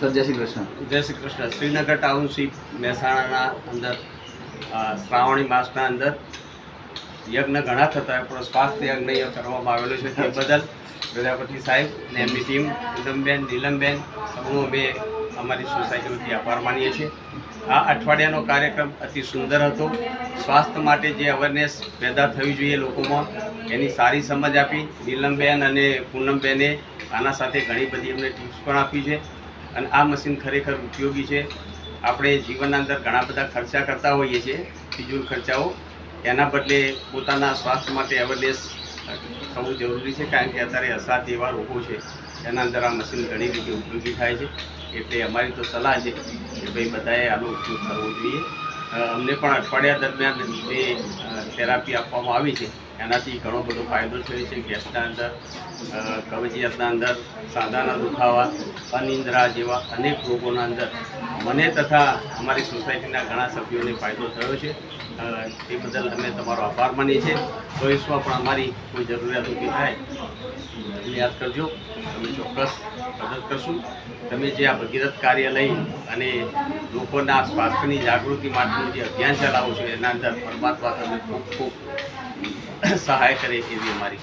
Sir જય શ્રી કૃષ્ણ. જય Shri Krishna. Srinagar township મહેસાણાના અંદર શ્રાવણી માસના અંદર યજ્ઞ ઘણા થતા હોય, પણ સ્વાસ્થ્ય યજ્ઞ કરવામાં આવેલો છે. તે બદલ પ્રજાપતિ સાહેબ અને એમની ટીમ ઉદમબેન, નીલમબેન સૌનો અમે અમારી સોસાયટીમાંથી આભાર માનીએ છીએ. આ અઠવાડિયાનો કાર્યક્રમ અતિ સુંદર હતો. સ્વાસ્થ્ય માટે જે અવેરનેસ પેદા થવી જોઈએ લોકોમાં, એની સારી સમજ આપી. નીલમબેન અને પૂનમબેને આના સાથે ઘણી બધી અમને ટિપ્સ પણ આપી છે. અને આ મશીન ખરેખર ઉપયોગી છે. આપણે જીવનના અંદર ઘણા બધા ખર્ચા કરતા હોઈએ છીએ, ફિજૂલ ખર્ચાઓ. એના બદલે પોતાના સ્વાસ્થ્ય માટે અવેરનેસ થવું જરૂરી છે, કારણ કે અત્યારે અસાધ્ય એવા રોગો છે, એના અંદર આ મશીન ઘણી રીતે ઉપયોગી થાય છે. એટલે અમારી તો સલાહ છે કે ભાઈ બધાએ આનો ઉપયોગ કરવો જોઈએ. અમને પણ અઠવાડિયા દરમિયાન જે થેરાપી આપવામાં આવી છે એનાથી ઘણો બધો ફાયદો થયો છે. ગેસના અંદર, કબજિયાતના અંદર, સાંધાના દુખાવા, અનિંદ્રા જેવા અનેક રોગોના અંદર મને તથા અમારી સોસાયટીના ઘણા સભ્યોને ફાયદો થયો છે. તે બદલ અમે તમારો આભાર માનીએ છીએ. ભવિષ્યમાં પણ અમારી કોઈ જરૂરિયાત ઊભી થાય એટલે યાદ કરજો, અમે ચોક્કસ મદદ કરશું. તમે જે આ ભગીરથ કાર્ય લઈ અને લોકોના સ્વાસ્થ્યની જાગૃતિ માટેનું જે અભિયાન ચલાવો છો, એના અંદર પરમાત્મા તમે ખૂબ ખૂબ સહાય કરે એવી અમારી